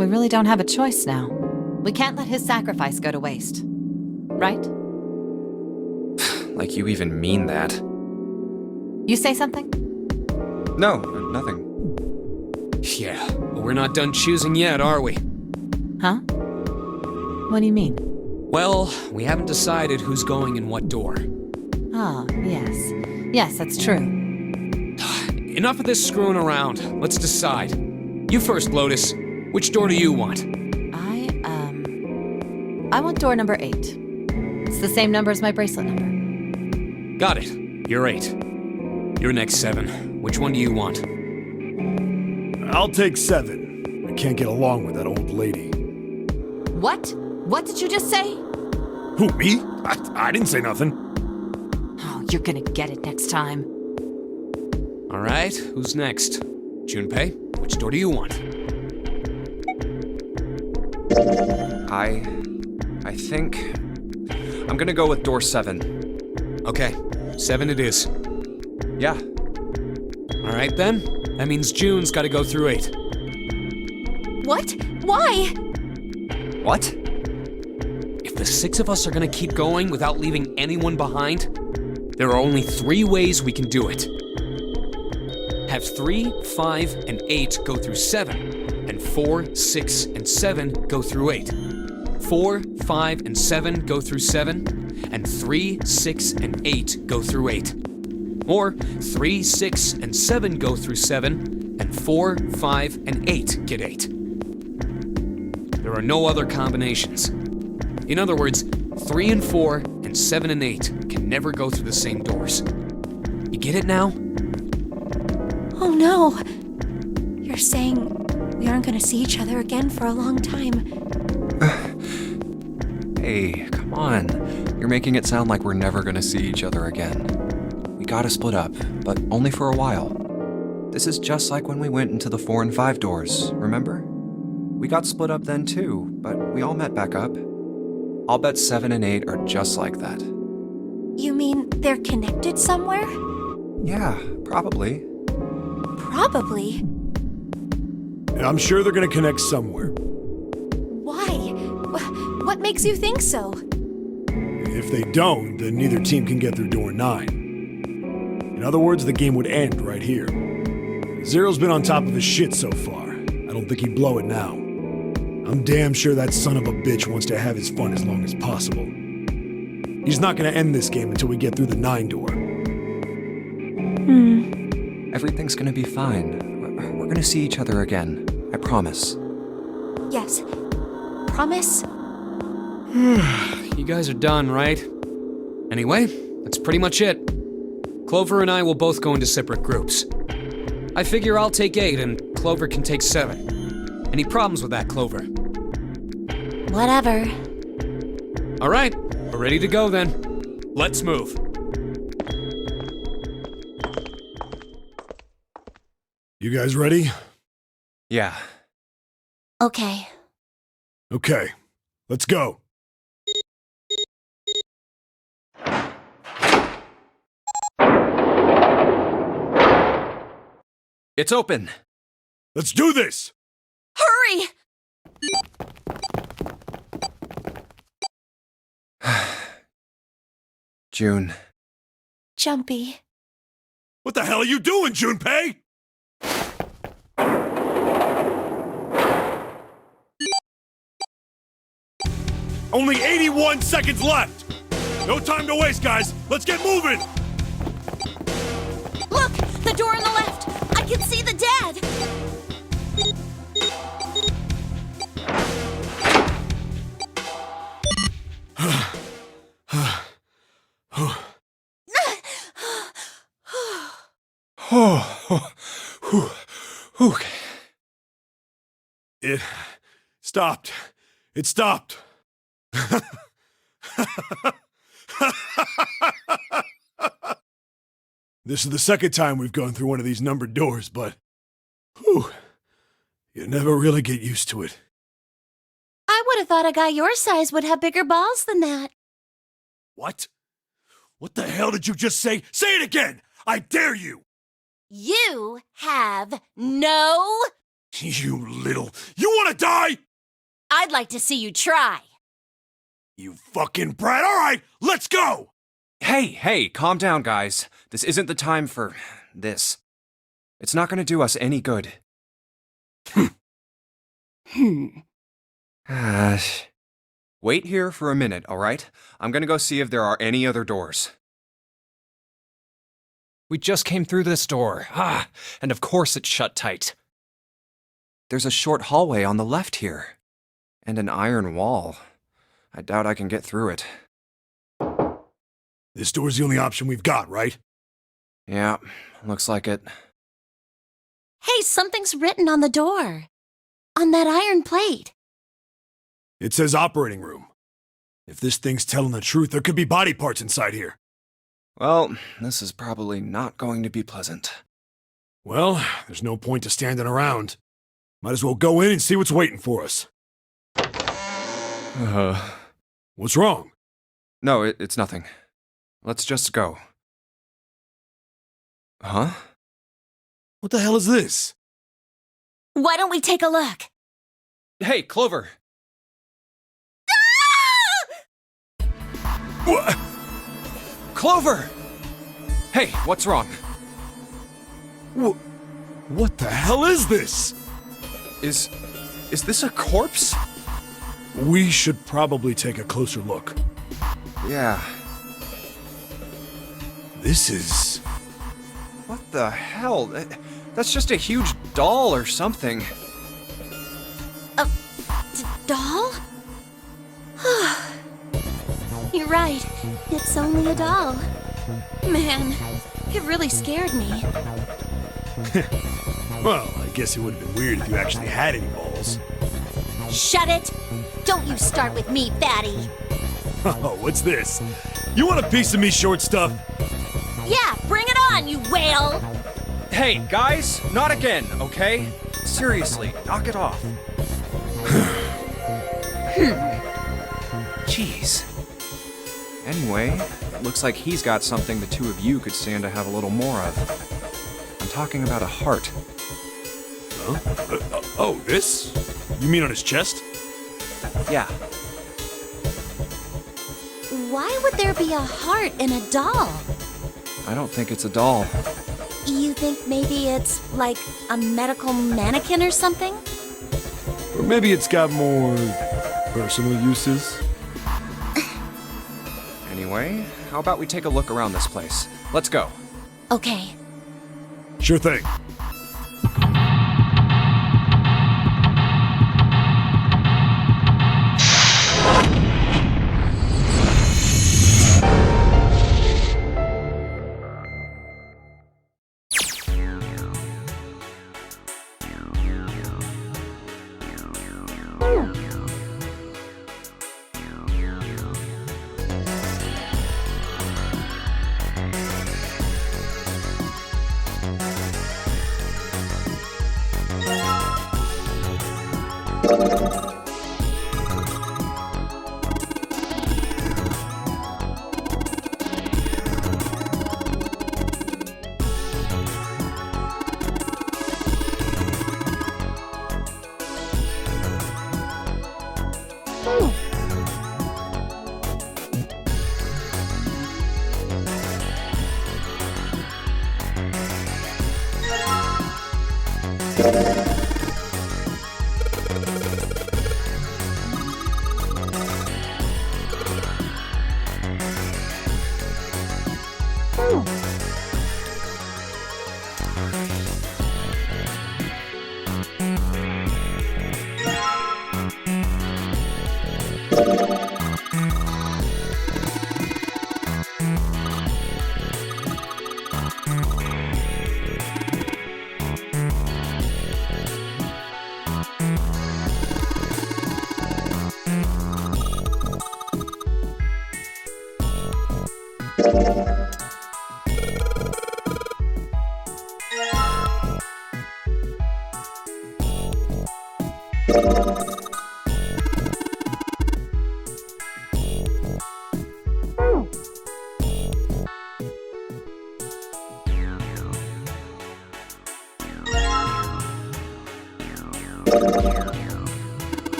we really don't have a choice now. We can't let his sacrifice go to waste. Right? Like you even mean that. You say something? No, nothing. Yeah, but we're not done choosing yet, are we? Huh? What do you mean? Well, we haven't decided who's going in what door. Ah, yes. Yes, that's true. Enough of this screwing around. Let's decide. You first, Lotus. Which door do you want? I want door number 8. It's the same number as my bracelet number. Got it. You're 8. You're next, 7. Which one do you want? I'll take 7. I can't get along with that old lady. What? What did you just say? Who, me? I didn't say nothing. Oh, you're gonna get it next time. All right, who's next? Junpei, which door do you want? I think I'm gonna go with door 7. Okay, 7 it is. Yeah. All right then. That means June's got to go through 8. What? Why? What? If the 6 of us are gonna keep going without leaving anyone behind, there are only 3 ways we can do it. Have 3, 5, and 8 go through 7, and 4, 6, and 7 go through 8. 4, 5, and 7 go through 7, and 3, 6, and 8 go through 8. Or 3, 6, and 7 go through 7, and 4, 5, and 8 get 8. There are no other combinations. In other words, 3 and 4 and 7 and 8 can never go through the same doors. You get it now? Oh no. You're saying we aren't gonna see each other again for a long time. Hey, come on. You're making it sound like we're never gonna see each other again. We gotta split up, but only for a while. This is just like when we went into the 4 and 5 doors, remember? We got split up then too, but we all met back up. I'll bet 7 and 8 are just like that. You mean they're connected somewhere? Yeah, probably. Probably. I'm sure they're gonna connect somewhere. Why? What makes you think so? If they don't, then neither team can get through door 9. In other words, the game would end right here. Zero's been on top of his shit so far. I don't think he'd blow it now. I'm damn sure that son of a bitch wants to have his fun as long as possible. He's not gonna end this game until we get through the 9 door. Everything's gonna be fine. We're gonna see each other again. I promise. Yes. Promise? You guys are done, right? Anyway, that's pretty much it. Clover and I will both go into separate groups. I figure I'll take 8 and Clover can take 7. Any problems with that, Clover? Whatever. All right, we're ready to go then. Let's move. You guys ready? Yeah. Okay. Okay. Let's go. It's open! Let's do this! Hurry! June. Jumpy. What the hell are you doing, Junpei? Only 81 seconds left! No time to waste, guys! Let's get moving! Look! The door on the left! I can see the dead! Okay. It stopped. It stopped. This is the second time we've gone through one of these numbered doors, but whew, you never really get used to it. I would have thought a guy your size would have bigger balls than that. What? What the hell did you just say? Say it again! I dare you! You have no You little... You wanna die? I'd like to see you try. You fucking brat. All right, let's go! Hey, calm down, guys. This isn't the time for this. It's not gonna do us any good. Wait here for a minute, alright? I'm gonna go see if there are any other doors. We just came through this door. And of course it's shut tight. There's a short hallway on the left here. And an iron wall. I doubt I can get through it. This door's the only option we've got, right? Yeah, looks like it. Hey, something's written on the door. On that iron plate. It says operating room. If this thing's telling the truth, there could be body parts inside here. Well, this is probably not going to be pleasant. Well, there's no point to standing around. Might as well go in and see what's waiting for us. What's wrong? No, it's nothing. Let's just go. Huh? What the hell is this? Why don't we take a look? Hey, Clover! What? Clover! Hey, what's wrong? What the hell is this? Is this a corpse? We should probably take a closer look. Yeah. This is... What the hell? That's just a huge doll or something. Doll? You're right. It's only a doll. Man, it really scared me. Well, I guess it would have been weird if you actually had any balls. Shut it! Don't you start with me, fatty. Oh, what's this? You want a piece of me, short stuff? Yeah, bring it on, you whale! Hey, guys, not again, okay? Seriously, knock it off. Jeez. Anyway, it looks like he's got something the two of you could stand to have a little more of. I'm talking about a heart. Huh? Oh, this? You mean on his chest? Yeah. Why would there be a heart in a doll? I don't think it's a doll. You think maybe it's like a medical mannequin or something? Or maybe it's got more personal uses? Anyway, how about we take a look around this place? Let's go. Okay. Sure thing.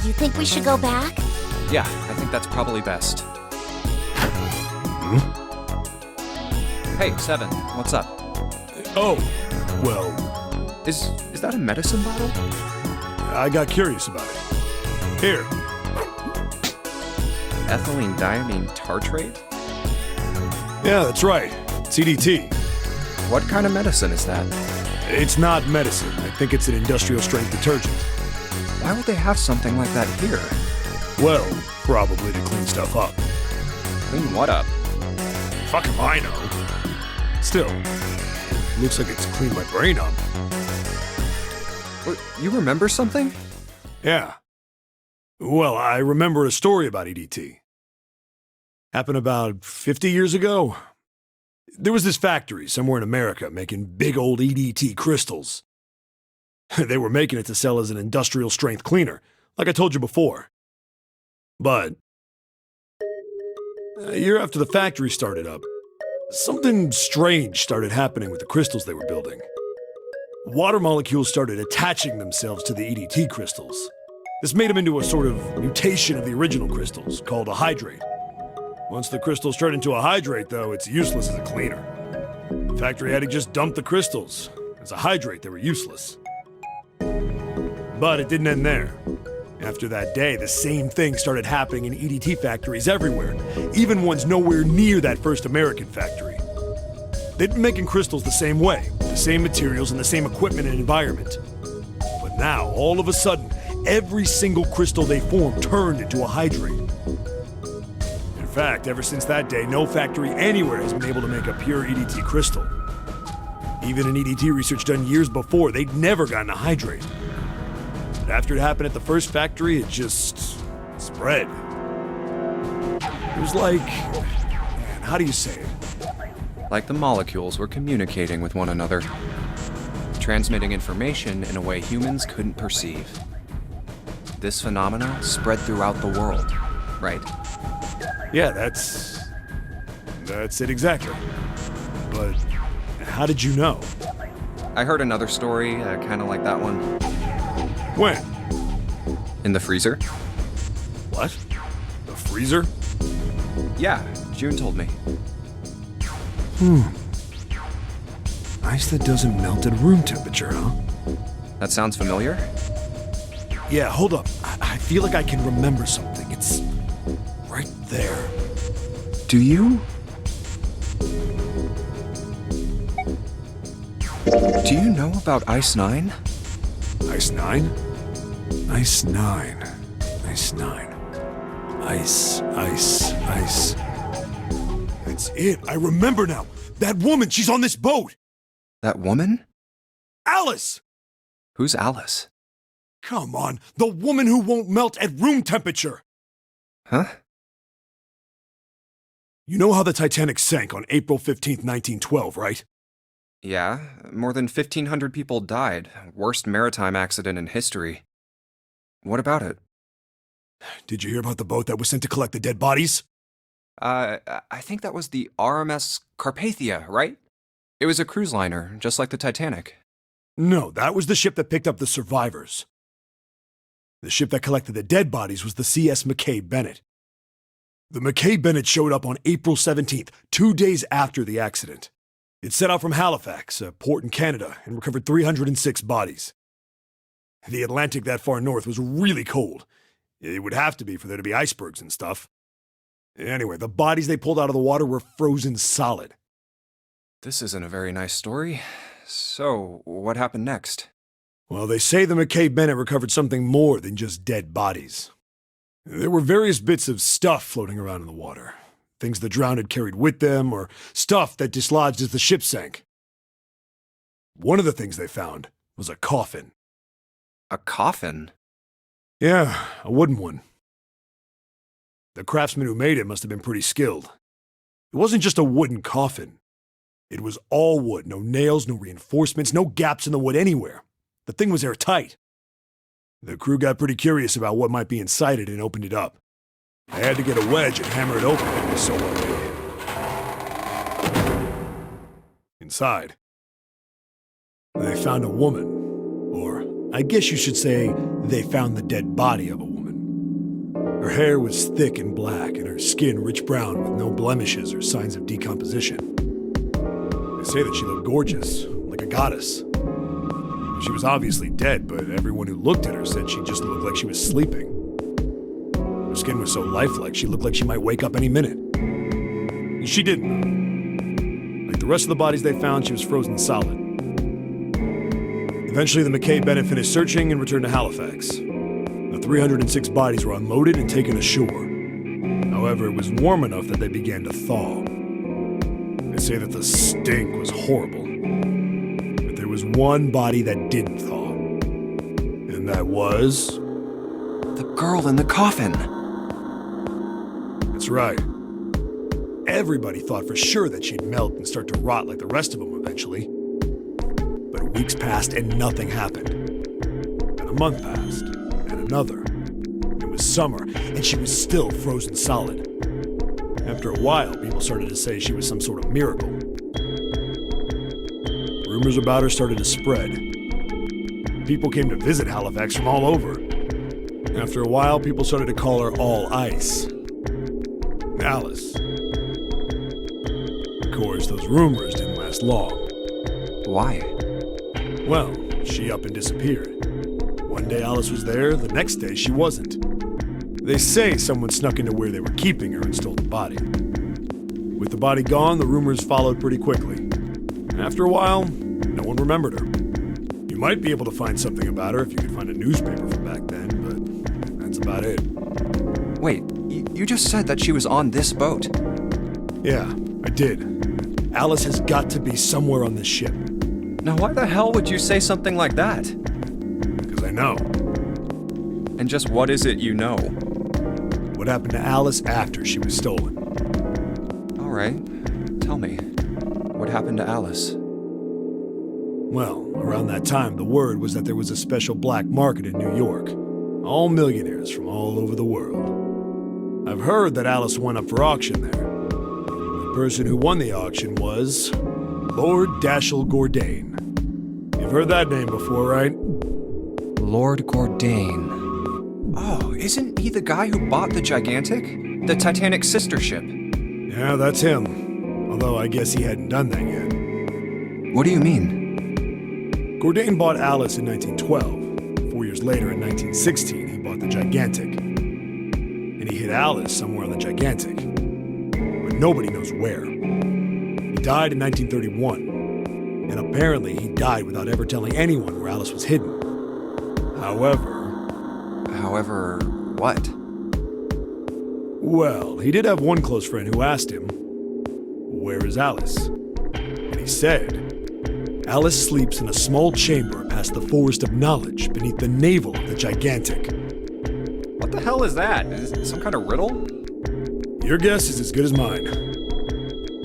You think we should go back? Yeah, I think that's probably best. Hey, Seven, what's up? Oh, well, Is that a medicine bottle? I got curious about it. Here. Ethylene diamine tartrate? Yeah, that's right. It's EDT. What kind of medicine is that? It's not medicine. I think it's an industrial strength detergent. Why would they have something like that here? Well, probably to clean stuff up. Clean what up? Fuck if I know. Still, it looks like it's cleaned my brain up. What, you remember something? Yeah. Well, I remember a story about EDT. Happened about 50 years ago. There was this factory somewhere in America making big old EDT crystals. They were making it to sell as an industrial strength cleaner, like I told you before. But a year after the factory started up, something strange started happening with the crystals they were building. Water molecules started attaching themselves to the EDT crystals. This made them into a sort of mutation of the original crystals, called a hydrate. Once the crystals turn into a hydrate, though, it's useless as a cleaner. The factory had to just dump the crystals. As a hydrate, they were useless. But it didn't end there. After that day, the same thing started happening in EDT factories everywhere, even ones nowhere near that first American factory. They'd been making crystals the same way, with the same materials and the same equipment and environment. But now, all of a sudden, every single crystal they formed turned into a hydrate. In fact, ever since that day, no factory anywhere has been able to make a pure EDT crystal. Even in EDT research done years before, they'd never gotten a hydrate. But after it happened at the first factory, it just spread. It was like, man, how do you say it? Like the molecules were communicating with one another. transmitting information in a way humans couldn't perceive. This phenomena spread throughout the world, right? Yeah, that's it exactly. But how did you know? I heard another story, kind of like that one. When? In the freezer? What? The freezer? Yeah, June told me. Ice that doesn't melt at room temperature, huh? That sounds familiar? Yeah, hold up. I feel like I can remember something. It's right there. Do you? Do you know about Ice 9? Ice 9? Ice 9. Ice 9. Ice. That's it. I remember now. That woman, she's on this boat. That woman? Alice! Who's Alice? Come on, the woman who won't melt at room temperature. Huh? You know how the Titanic sank on April 15th, 1912, right? Yeah, more than 1,500 people died. Worst maritime accident in history. What about it? Did you hear about the boat that was sent to collect the dead bodies? I think that was the RMS Carpathia, right? It was a cruise liner, just like the Titanic. No, that was the ship that picked up the survivors. The ship that collected the dead bodies was the CS McKay Bennett. The McKay Bennett showed up on April 17th, 2 days after the accident. It set out from Halifax, a port in Canada, and recovered 306 bodies. The Atlantic that far north was really cold. It would have to be for there to be icebergs and stuff. Anyway, the bodies they pulled out of the water were frozen solid. This isn't a very nice story. So, what happened next? Well, they say the McKay Bennett recovered something more than just dead bodies. There were various bits of stuff floating around in the water. Things the drowned had carried with them, or stuff that dislodged as the ship sank. One of the things they found was a coffin. A coffin? Yeah, a wooden one. The craftsman who made it must have been pretty skilled. It wasn't just a wooden coffin. It was all wood, no nails, no reinforcements, no gaps in the wood anywhere. The thing was airtight. The crew got pretty curious about what might be inside it and opened it up. They had to get a wedge and hammer it open. It was so well made. Inside, they found a woman. Or, I guess you should say, they found the dead body of a woman. Her hair was thick and black, and her skin rich brown with no blemishes or signs of decomposition. They say that she looked gorgeous, like a goddess. She was obviously dead, but everyone who looked at her said she just looked like she was sleeping. Her skin was so lifelike, she looked like she might wake up any minute. And she didn't. Like the rest of the bodies they found, she was frozen solid. Eventually, the McKay Bennett finished searching and returned to Halifax. The 306 bodies were unloaded and taken ashore. However, it was warm enough that they began to thaw. They say that the stink was horrible. But there was one body that didn't thaw. And that was... The girl in the coffin! That's right. Everybody thought for sure that she'd melt and start to rot like the rest of them eventually. But weeks passed and nothing happened. And a month passed, and another. It was summer, and she was still frozen solid. After a while, people started to say she was some sort of miracle. Rumors about her started to spread. People came to visit Halifax from all over. After a while, people started to call her All Ice. Alice. Of course, those rumors didn't last long. Why? Well, she up and disappeared. One day Alice was there, the next day she wasn't. They say someone snuck into where they were keeping her and stole the body. With the body gone, the rumors followed pretty quickly. After a while, no one remembered her. You might be able to find something about her if you could find a newspaper from back then, but that's about it. Wait, you just said that she was on this boat. Yeah, I did. Alice has got to be somewhere on this ship. Now why the hell would you say something like that? Because I know. And just what is it you know? What happened to Alice after she was stolen? All right, tell me. What happened to Alice? Well, around that time, the word was that there was a special black market in New York. All millionaires from all over the world. I've heard that Alice went up for auction there. The person who won the auction was Lord Dashiell Gordain. You've heard that name before, right? Lord Gordain. Oh, isn't he the guy who bought the Gigantic? The Titanic's sister ship? Yeah, that's him. Although I guess he hadn't done that yet. What do you mean? Gordain bought Alice in 1912. 4 years later, in 1916, he bought the Gigantic. And he hid Alice somewhere on the Gigantic. But nobody knows where. He died in 1931. And apparently he died without ever telling anyone where Alice was hidden. However, what? Well, he did have one close friend who asked him, "Where is Alice?" And he said, "Alice sleeps in a small chamber past the Forest of Knowledge beneath the navel of the Gigantic." What the hell is that? Is it some kind of riddle? Your guess is as good as mine.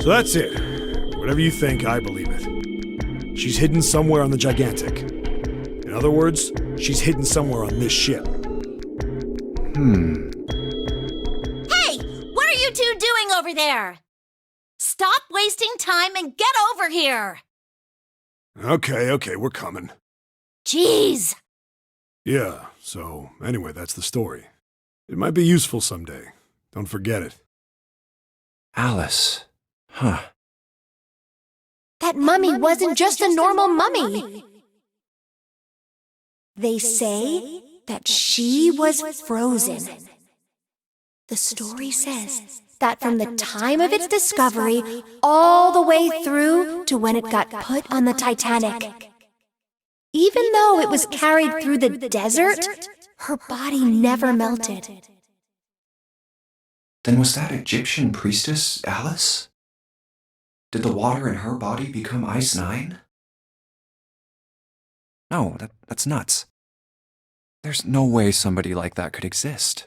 So that's it. Whatever you think, I believe it. She's hidden somewhere on the Gigantic. In other words, she's hidden somewhere on this ship. Hey! What are you two doing over there? Stop wasting time and get over here! Okay, we're coming. Jeez! Yeah, so anyway, that's the story. It might be useful someday. Don't forget it. Alice. Huh. That mummy wasn't just a normal mummy. They say that she was frozen. The story says that from the time of its discovery all the way through to when it got put on the Titanic. Even though it was carried through the desert, her body never melted. Then was that Egyptian priestess Alice? Did the water in her body become Ice 9? No, that's nuts. There's no way somebody like that could exist.